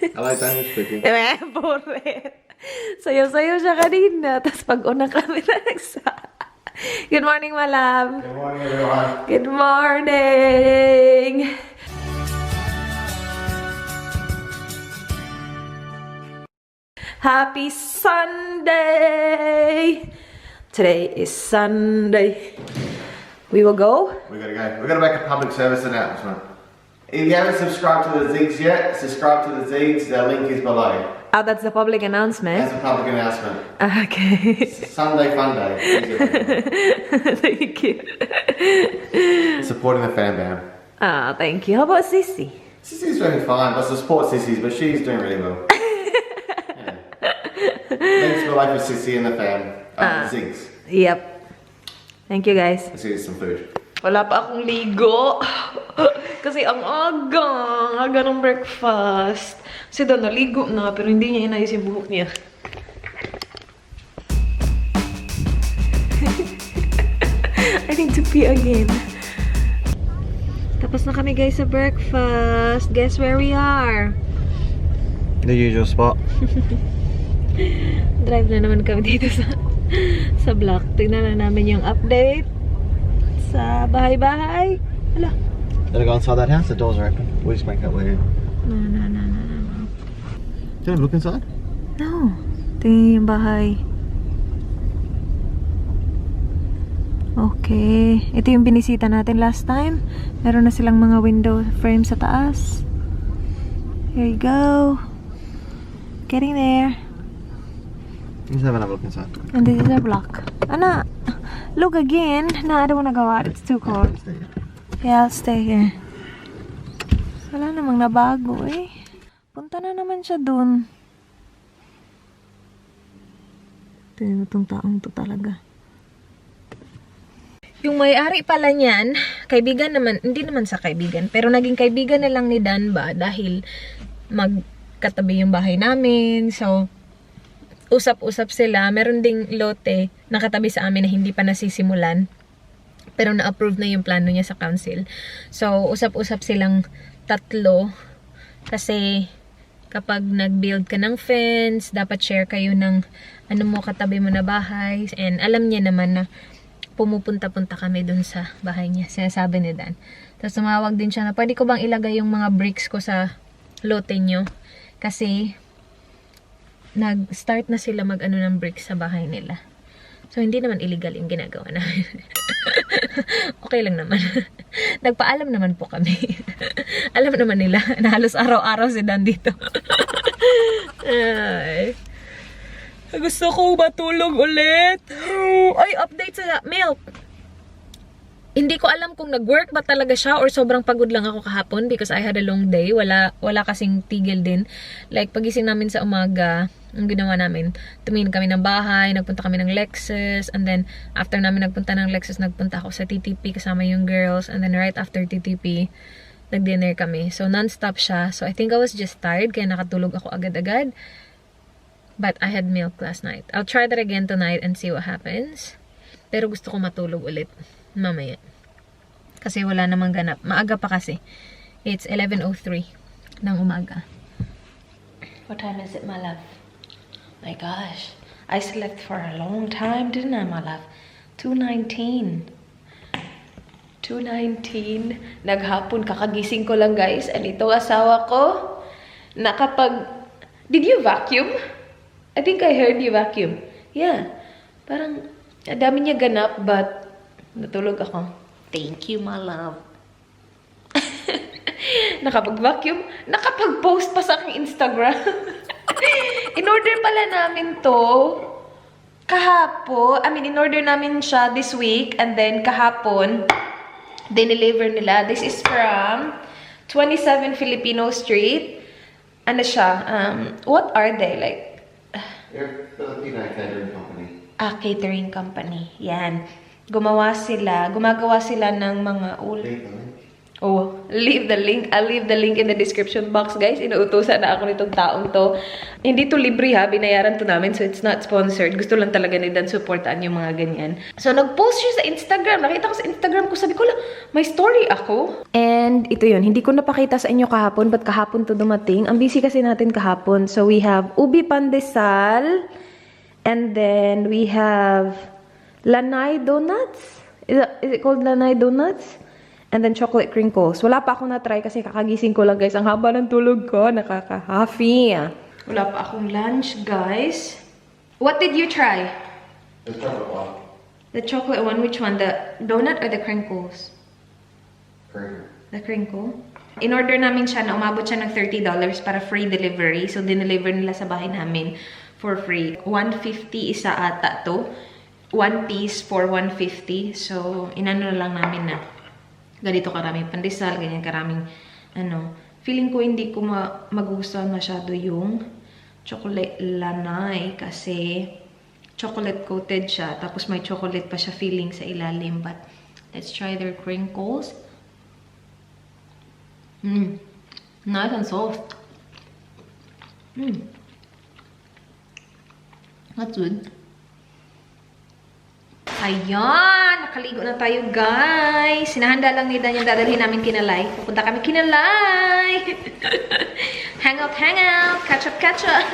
I like Daniel's cooking. Boret. Sayo-sayo siya kanina. Tapos pag unang camera nagsa. Good morning, my love. Good morning, everyone. Good morning. Happy Sunday. Today is Sunday. We will go. We gotta go. We're gonna make a public service announcement. If you haven't subscribed to the Zigz yet, subscribe to the Zigz. Their link is below. Oh, that's the public announcement. That's a public announcement. Okay. Sunday fun day. Thank you. Supporting the fan band. Ah, thank you. How about Sissy? Sissy's doing fine. I support Sissy's, but she's doing really well. Yeah. Thanks for life for Sissy and the fam. Zigz. Yep. Thank you, guys. Let's eat some food. Wala pa akong ligo. Kasi ang aga ng breakfast. Kasi daw naligo na, pero hindi niya inayos yung buhok niya. I need to pee again. Tapos na kami, guys, sa breakfast. Guess where we are? The usual spot. Drive na naman kami dito sa block. Tignan na namin yung update sa bahay-bahay. Hala. Gotta go inside that house. The doors are open. We'll just make that way in. No. Do you want to look inside? No. Tingnan yung bahay. Okay. Ito yung binisita natin last time. Meron na silang mga window frame sa taas. Here you go. Getting there. Let's have another look inside. And this is our block. Ana, look again. No, I don't wanna go out. It's too cold. Yeah, I'll stay here. Wala namang nabago eh. Punta na naman siya dun. Tingnan mo tong taong to talaga. Yung may-ari pala niyan, kaibigan naman, hindi naman sa kaibigan, pero naging kaibigan na lang ni Dan ba dahil magkatabi yung bahay namin. So, usap-usap sila. Meron ding lote nakatabi sa amin na hindi pa nasisimulan. Pero na-approve na yung plano niya sa council. So, usap-usap silang tatlo. Kasi, kapag nag-build ka ng fence, dapat share kayo ng ano mo, katabi mo na bahay. And alam niya naman na pumupunta-punta kami dun sa bahay niya. Sinasabi ni Dan. Tapos tumawag din siya na, pwede ko bang ilagay yung mga bricks ko sa lote nyo? Kasi, nag-start na sila mag-ano ng bricks sa bahay nila. So, hindi naman illegal yung ginagawa namin. Okay lang naman. Nagpaalam naman po kami. Alam naman nila na halos araw-araw si Dan dito. Ay. Gusto ko matulog ulit. Ay, update sa milk. Hindi ko alam kung nag-work ba talaga siya or sobrang pagod lang ako kahapon because I had a long day. Wala kasing tigil din. Like, pagising namin sa umaga, ang ginawa namin, tumingin kami ng bahay, nagpunta kami ng Lexus, and then, after namin nagpunta ng Lexus, nagpunta ako sa TTP kasama yung girls, and then right after TTP, nag-dinner kami. So, non-stop siya. So, I think I was just tired, kaya nakatulog ako agad-agad. But I had milk last night. I'll try that again tonight and see what happens. Pero gusto ko matulog ulit mamaya. Kasi wala namang ganap. Maaga pa kasi. It's 11:03 ng umaga. What time is it, my love? My gosh. I slept for a long time, didn't I, my love? 2:19. 2:19. Naghapon, kakagising ko lang, guys. And ito, asawa ko, Did you vacuum? I think I heard you vacuum. Yeah. Parang, dami niya ganap, but natulog ako. Thank you, my love. Nakapag-vacuum, nakapag-post pa sa aking Instagram. In-order pala namin to kahapon. In-order namin siya this week, and then kahapon, dineliver nila. This is from 27 Filipino Street. Ano siya? What are they? Like, They're a Filipino catering company. Catering company. Yan. Gumagawa sila ng mga Oh, leave the link. I'll leave the link in the description box, guys. Inuutusan na ako nitong taong to. Hindi to libre ha, binayaran to namin, so it's not sponsored. Gusto lang talaga ni Dan supportaan yung mga ganyan. So, nag-post siya sa Instagram. Nakita ko sa Instagram ko, sabi ko lang, may story ako. And ito yun, hindi ko napakita sa inyo kahapon, but kahapon to dumating. Ang busy kasi natin kahapon. So, we have ubi pandesal, and then we have lanai donuts. Is it called lanai donuts? And then chocolate crinkles. Wala pa ako na-try kasi kakagising ko lang, guys. Ang haba ng tulog ko. Nakaka-happy. Wala pa akong lunch, guys. What did you try? The chocolate one. The chocolate one. Which one? The donut or the crinkles? Crinkle. The crinkle. In-order namin siya na umabot siya ng $30 para free delivery. So, dineliver nila sa bahay namin for free. $150 isa ata to. One piece for $150. So, inano lang namin na ganito karaming pandesal, ganyan karaming, feeling ko hindi ko magustuhan masyado yung chocolate lanai kasi chocolate coated siya, tapos may chocolate pa siya feeling sa ilalim. But let's try their crinkles. Nice and soft. That's good. Ayan! Nakaligo na tayo, guys. Sinahanda lang ni Dan yung dadalhin namin kinalay. Pupunta kami kinalay! Hangout, hangout! Catch up, catch up!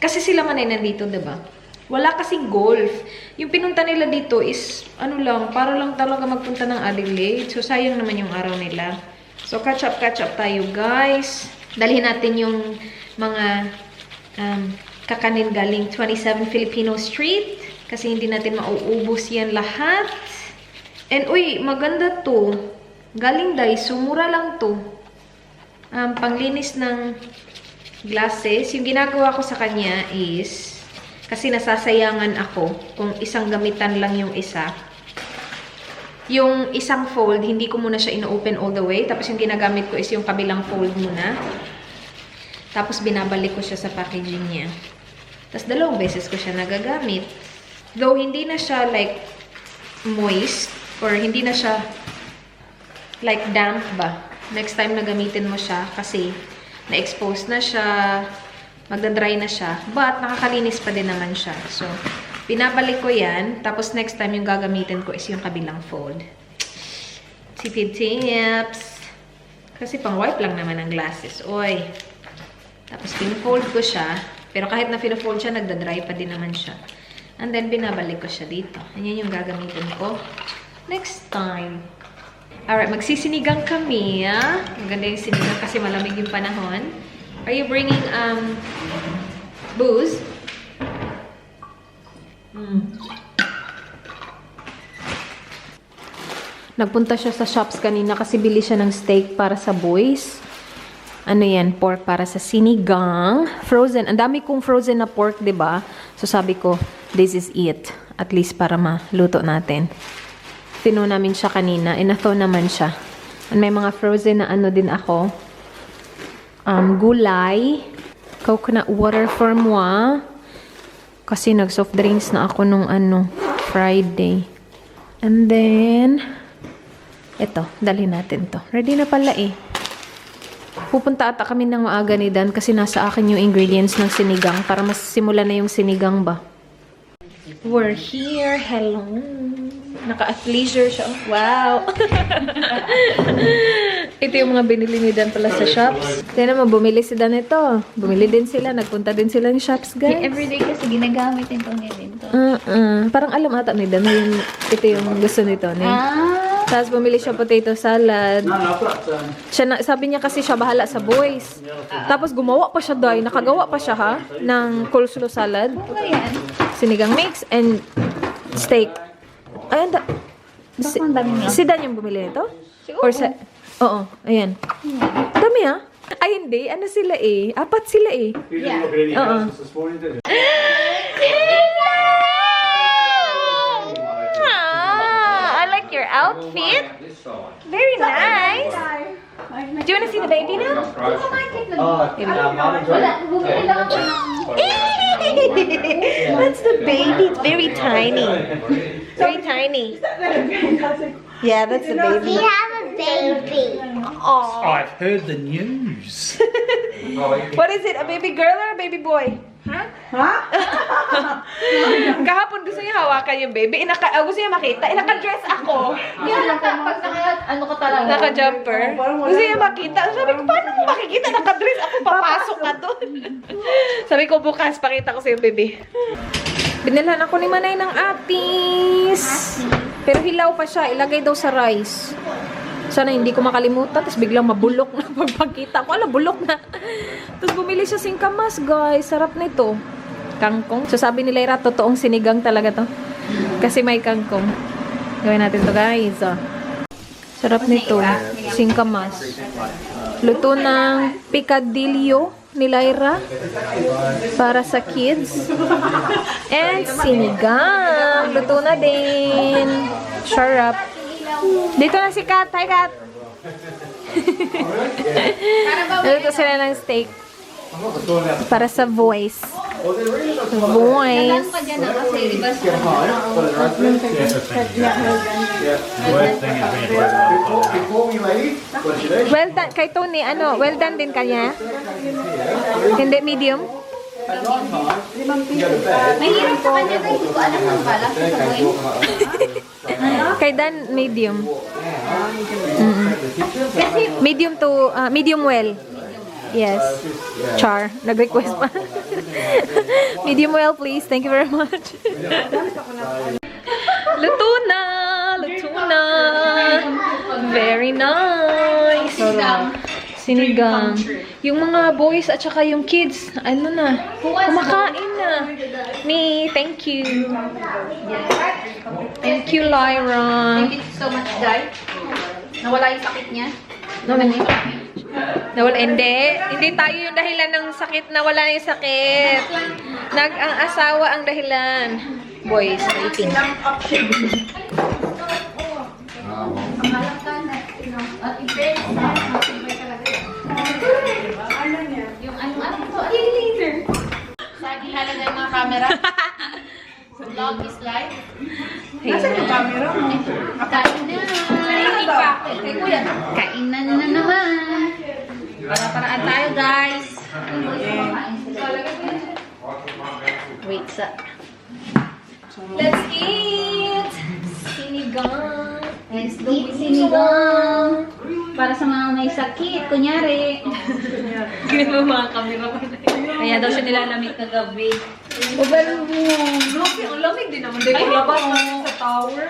Kasi sila man ay nandito, diba? Wala kasing golf. Yung pinunta nila dito is, para lang talaga magpunta ng Adelaide. So, sayang naman yung araw nila. So, catch up tayo, guys. Dalhin natin yung mga kakanin galing 27 Filipino Street. Kasi hindi natin mauubos yan lahat. And, uy, maganda to. Galing Daiso, mura lang to. Panglinis ng glasses. Yung ginagawa ko sa kanya is, kasi nasasayangan ako kung isang gamitan lang yung isa. Yung isang fold, hindi ko muna siya ino-open all the way. Tapos yung ginagamit ko is yung kabilang fold muna. Tapos binabalik ko siya sa packaging niya. Tapos 2 beses ko siya nagagamit. Though, hindi na siya like moist or hindi na siya like damp ba. Next time na gamitin mo siya kasi na-expose na siya, magdadry na siya. But, nakakalinis pa din naman siya. So, pinabalik ko yan. Tapos, next time yung gagamitin ko is yung kabilang fold. Tipid tips. Kasi pang wipe lang naman ang glasses. Oy. Tapos, pin-fold ko siya. Pero kahit na pin-fold siya, nagdadry pa din naman siya. And then, binabalik ko siya dito. Ayan yung gagamitin ko next time. Alright, magsisinigang kami, ah. Maganda yung sinigang kasi malamig yung panahon. Are you bringing, booze? Nagpunta siya sa shops kanina kasi bili siya ng steak para sa boys. Ano yan? Pork para sa sinigang. Frozen. Ang dami kong frozen na pork, diba? So, sabi ko, this is it. At least para maluto natin. Tino namin siya kanina. Inato naman siya. And may mga frozen na din ako. Gulay. Coconut water for moi. Kasi nag-soft drinks na ako nung Friday. And then, ito. Dalhin natin to. Ready na pala eh. Pupunta ata kami ng maaga ni Dan kasi nasa akin yung ingredients ng sinigang para mas simula na yung sinigang ba. We're here. Hello. Naka-athleisure siya. Wow. Ito yung mga binili ni Dan pala sa shops. Kaya naman, bumili si Dan ito. Bumili din sila. Nagpunta din sila ng shops, guys. Everyday kasi ginagamit ito nito. Parang alam ata ni Dan. Ito yung gusto nito. Tapos bumili siya potato salad. Sabi niya kasi siya bahala sa boys. Tapos gumawa pa siya dahil. Nakagawa pa siya ha ng coleslaw salad. Ano yan? Sinigang mix and steak. Ayan. Si Dan yung bumili nito? Or sa... Oo. Ayan. Dami ha? Ay hindi. Ano sila eh? 4 sila eh. Yeah. Oo. Your outfit. Very nice. Do you want to see the baby now? That's the baby. It's very tiny. Very tiny. Yeah, that's the baby. We have a baby. Oh. I've heard the news. What is it? A baby girl or a baby boy? Huh? Kahapon gusto niya hawakan yung baby. Gusto niya makita. Naka-dress ako. Pag ano ka talaga? Naka-jumper. Gusto niya makita. Sabi ko, paano mo makikita? Naka-dress ako. Papasok ka doon. Sabi ko, bukas, pakita ko sa yung baby. Binilhan ako ni Manay ng apis. Pero hilaw pa siya. Ilagay daw sa rice. Sana hindi ko makalimutan. Tapos biglang mabulok na pagpagkita ko. Ala, bulok na. Tapos bumili siya singkamas, guys. Sarap nito. Kangkong. So sabi ni Lyra, totoong sinigang talaga to. Kasi may kangkong. Gawin natin to, guys. Sarap nito. Singkamas. Luto ng picadillo ni Lyra. Para sa kids. And sinigang. Luto na din. Sarap. Dito na si Kat. Hi, Kat. Luto sila ng steak. Para sa voice. Voice. Pa dyan na kasi, di ba? Before we leave, what should I? Well done. Kay Tony, ano, well done din kanya? Hindi, medium? At night time, you go to bed. Mahirap sa kanya guys, hindi ko alam ng pala sa sabay. Kay Dan, medium. Medium to, medium well. Yes. Char. Nag-request pa. Medium well, please. Thank you very much. Luto na! Luto na! Very nice! Sinigang. Yung mga boys at saka yung kids, ano na, kumakain na. Me, thank you. Thank you, Lyra. Thank you so much, guys. Nawala yung sakit niya. Nawala, hindi tayo yung dahilan ng sakit, nawala na yung sakit. Ang asawa ang dahilan. Boys, waiting. Yung ano to, later. Sabi halaga yung mga camera. Vlog is live. Nasaan yung camera mo? Kain na. Kay kuya. Kain na naman. Para-paraan tayo, guys. Wait, Let's eat! Sinigang. Let's eat sinigang. Para sa mga may sakit, kunyari. Ganun mga camera pa na. Kaya daw siya nilalamig kagabi. O, pero ang lamig din naman. Hindi ko labas sa tower.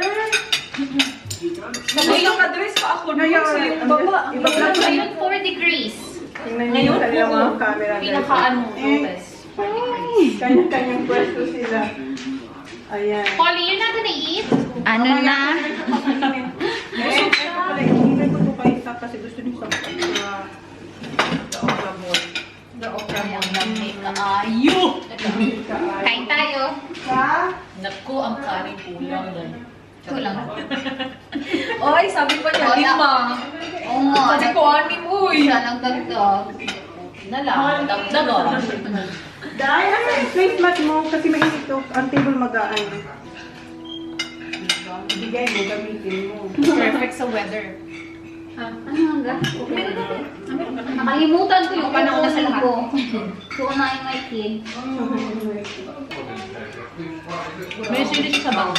Tapos nakadress pa ako doon sa yung baba. Ngayon, 4 degrees. Ngayon po, Pinaka-ano, lowest. 4 degrees. kanya-kanyang pwesto sila. Ayan. Polly, you're not gonna eat? Ano na? Hindi ko ito kayo kasi gusto niyo sa The okra mo lang may kaayo. Kain tayo. Naku, ang kanin kulang doon. Kulang. Ay, sabi pa niya, lima. Oo nga. Sabi ko, anim, uy. Siya nagdagdag. Na lang, dagdagan. dahil face mask mo kasi mainit to. Ang table mag-aan. Bigay mo, gamitin mo. Perfect sa weather. Ano nga? Nakalimutan ko yung kukunin ko. Kukunain my kid. May sinis sa bag.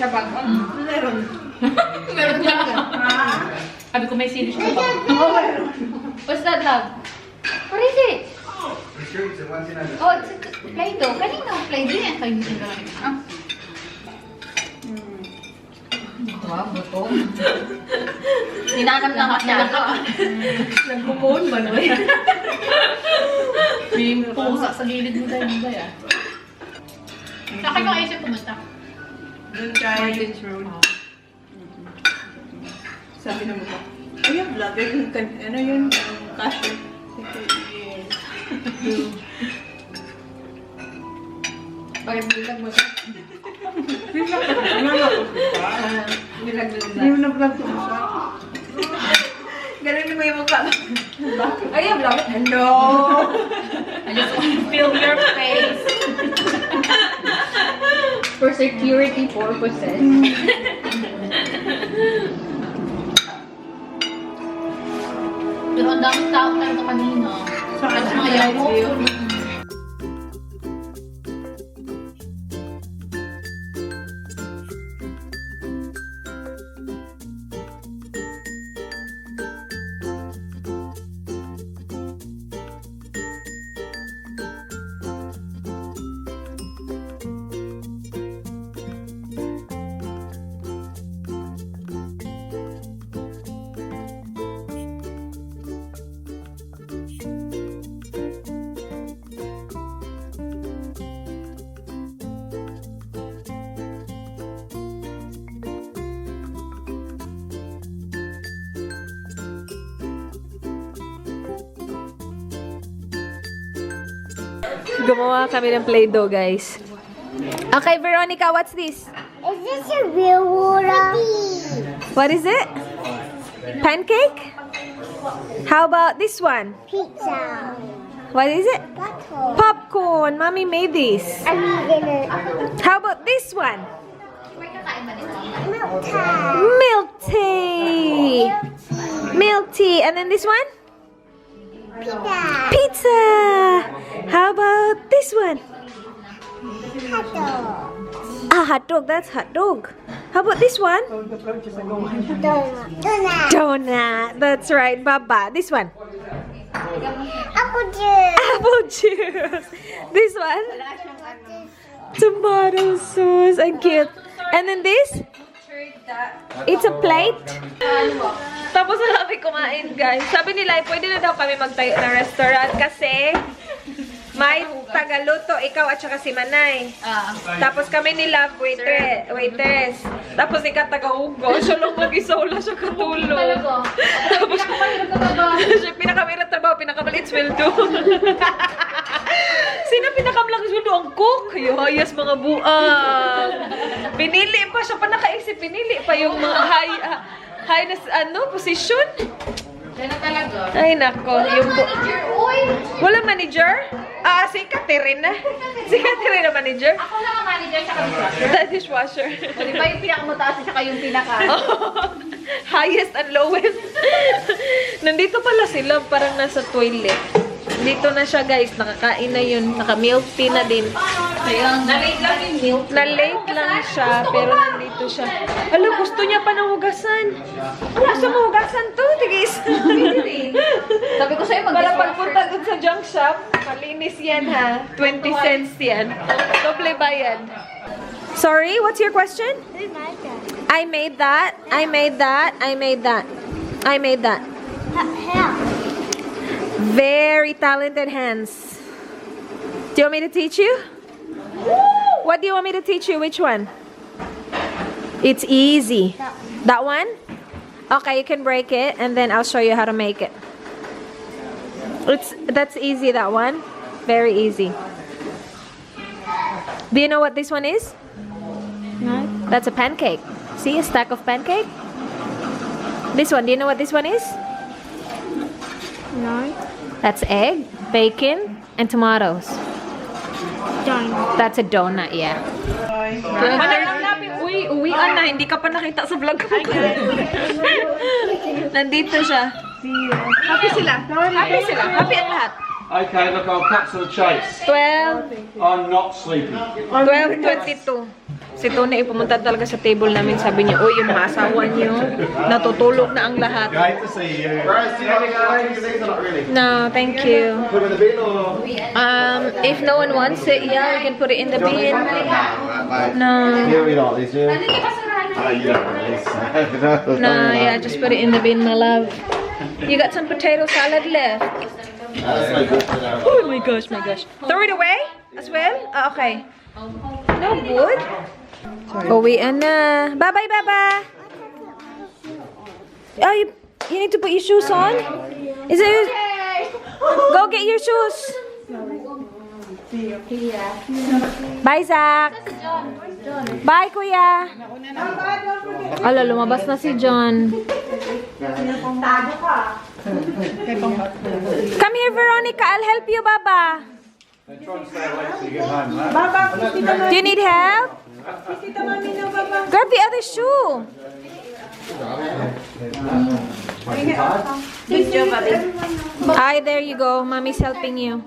Sa bag? Meron. Meron talaga. Sabi ko may sinis sa bag. What's that, love? What is it? Oh, it's Play-Doh. Kanino Play-Doh yan? Kalimutan ko lang. Wow, buto. Ninanam lang ako niya. Nagpupon ba no? May pusa sa gilid mo tayo ba ya? Sa akin yung isip pumunta. Doon kay Martin's Road. Sabi na mo ba? Ayun, vlogger. Ano yun? Cashier. Bakit bilag mo siya? Bilag mo Hindi mo na-vlog ko siya. Galing mo yung mukha. Ay, yung vlog. Hello! I just want to feel your face. For security purposes. Madaming tao talaga kanina. At mga yawo. Gumawa kami ng Play-Doh, guys. Okay, Veronica, what's this? Is this a real water? What is it? Pancake? How about this one? Pizza. What is it? Butthole. Popcorn. Mommy made this. I'm eating it. How about this one? Milk tea. Milk tea. Milk tea. And then this one? Pizza. Pizza. How about this one? Hot dog. Ah, hot dog. That's hot dog. How about this one? Donut. Donut. That's right, Baba. This one? Apple juice. Apple juice. This one? Tomato sauce. And cute. And then this? It's a plate. Tapos na kami kumain, guys. Sabi nila, pwede na daw kami magtayo ng restaurant kasi may tagaluto, ikaw at saka si Manay. Tapos kami nila, waitress. Tapos ikaw taga-ugo. Siya lang mag-isa, wala siya katulong. Tapos, siya pinakamahirap trabaho, pinakamaliit sweldo. Sino pinakamalaki sweldo? Ang cook. Hayas mga buang. Pinili pa siya pa nakaisip. Pinili pa yung mga high na position. Kaya talaga. Ay, nako. Yung Manager, oy! wala manager? Ah, si Catherine na. Si Catherine na manager. Ako lang ang manager sa dishwasher. The dishwasher. O, di ba yung pinakamataas at saka yung pinaka? Highest and lowest. Nandito pala sila, parang nasa toilet. Dito na siya, guys. Nakakain na yun. Naka-milk tea na din. Ayun. Na-late lang yung milk. Na-late lang siya, pero nandito siya. Hala, gusto niya pa ng hugasan. Gusto mo hugasan to? Tigis. Sabi ko sa'yo, Para pagpunta dun sa junk shop, malinis yan ha. 20 cents yan. Doble bayad. Sorry, what's your question? I made that. I made that. I made that. I made that. Very talented hands. Do you want me to teach you? What do you want me to teach you? Which one? It's easy. That one? Okay, you can break it and then I'll show you how to make it. That's easy, that one. Very easy. Do you know what this one is? No. That's a pancake. See, a stack of pancake? This one, do you know what this one is? No. That's egg, bacon, and tomatoes. Donut. That's a donut, yeah. Uwian na, hindi ka pa nakita sa vlog ko. Nandito siya. Happy sila. Happy sila. Happy ang lahat. Okay, look, I'll cut to the chase. 12, I'm not sleeping. 12:22. Si Tony ay pumunta talaga sa table namin. Sabi niya, uy, yung mga asawa niyo, natutulog na ang lahat. Great to see you. Bryce, do you want to go away? These are not really. No, thank you. Put them in the bin or? If no one wants it, yeah, we can put it in the bin. No. Yeah, we don't. These do. Oh, you don't really. No, yeah, just put it in the bin, my love. You got some potato salad left. That's no good for now. Oh my gosh, my gosh. Throw it away as well? Ah, okay. No good. Uwian na. Bye-bye, Baba. Oh, you need to put your shoes on? Is it? Go get your shoes. Bye, Zach. Bye, Kuya. Ala, lumabas na si John. Come here, Veronica. I'll help you, Baba. Try and stay awake till you get home, right? Do you need help? Grab the other shoe. Good job, Abby. Hi, there you go. Mommy's helping you.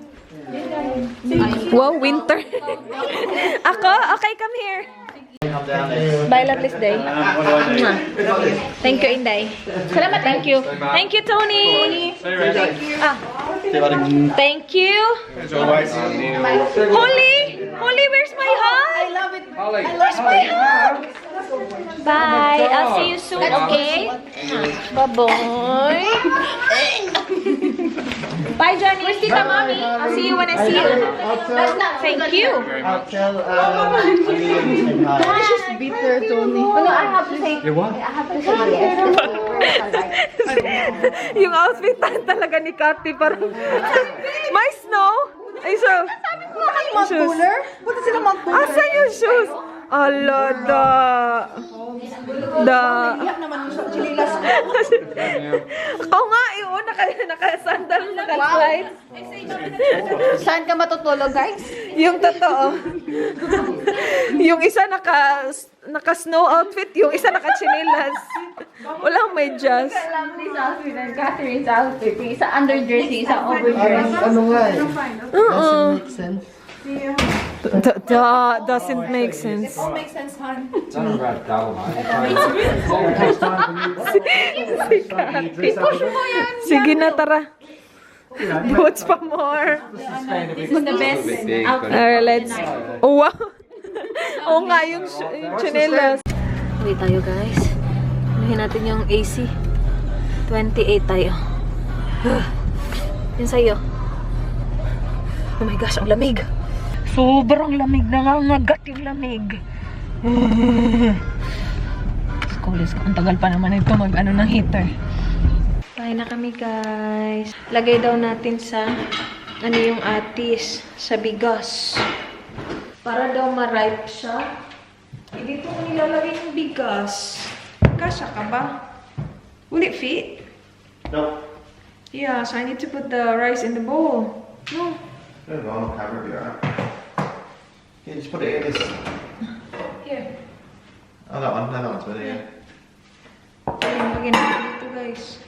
Wow, winter. Ako? Okay, come here. Come down there. Bye, lovely day. Mwah. Thank you, Inday. Salamat, thank you. Thank you, Tony. Ah. Thank you. Holly! Holly, where's my hug? I love it. Where's my hug? Bye. I'll see you soon, okay? Bye-bye. Bye, Johnny. Where's Tita Mommy? I'll see you when I see you. Thank you. I'll tell She's bitter, Tony. I have to say, Yung outfit talaga ni Cathy parang may snow. Ay, so shoes. Buti sila mag-cooler. Asan yung shoes? Ala, Iyak naman yung chililas. Oo nga, yun. Naka-sandal, naka-slide. saan ka matutulog, guys? Yung totoo. Yung isa naka-snow outfit, yung isa naka-chinilas. Walang medyas. Lovely's outfit and Catherine's outfit. Isa under jersey, isa over jersey. Ano nga eh? Uh-uh. Doesn't make sense. Doesn't make sense. Makes sense, hon. Don't about dull, mate. Sige na, tara. Boots pa more. This is the best outfit. Alright, let's... Oh, wow. Oo nga, yung chinelas. Wait tayo, guys. Anuhin natin yung AC. 28 tayo. Yun sa'yo. Oh my gosh, ang lamig. Sobrang lamig na nga. Nagat yung lamig. Let's go. Ang tagal pa naman ito mag-ano ng heater. Tayo na kami, guys. Lagay daw natin sa ano yung atis. Sa bigas. Para daw ma-ripe siya. Dito ko nilalagay yung bigas. Kasha ka ba? Will it fit? No. Yeah, so I need to put the rice in the bowl. No. No, on camera, be alright. Yeah, just put it in this. Here. Oh, that one. No, that one's better, yeah. Lagyan natin dito, guys.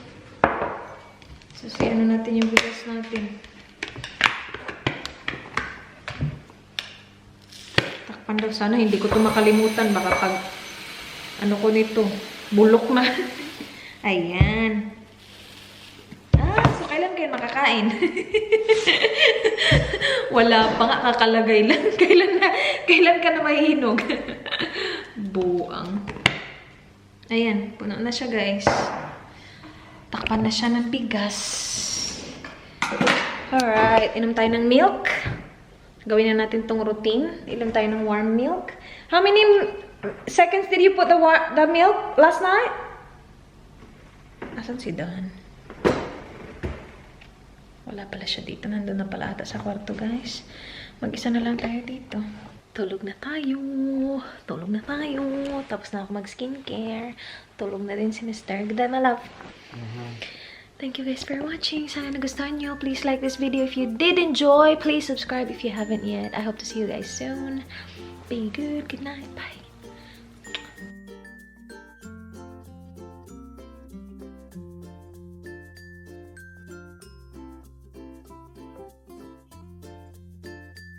So, ano natin yung bigas natin. Takpan daw sana. Hindi ko ito makalimutan. Baka pag ano ko nito, bulok na. Ayan. So kailan kayo makakain? Wala pa nga, kakalagay lang. Kailan ka na mahihinog? Buang. Ayan, puno na siya, guys. Takpan na siya ng bigas. Alright, inom tayo ng milk. Gawin na natin tong routine. Inom tayo ng warm milk. How many seconds did you put the milk last night? Asan si Dan? Wala pala siya dito. Nandun na pala ata sa kwarto, guys. Mag-isa na lang tayo dito. Tulog na tayo. Tulog na tayo. Tapos na ako mag-skincare. Tulog na din si Mr. Good night, my love. Thank you guys for watching. Sana nagustuhan nyo. Please like this video if you did enjoy. Please subscribe if you haven't yet. I hope to see you guys soon. Be good. Good night. Bye.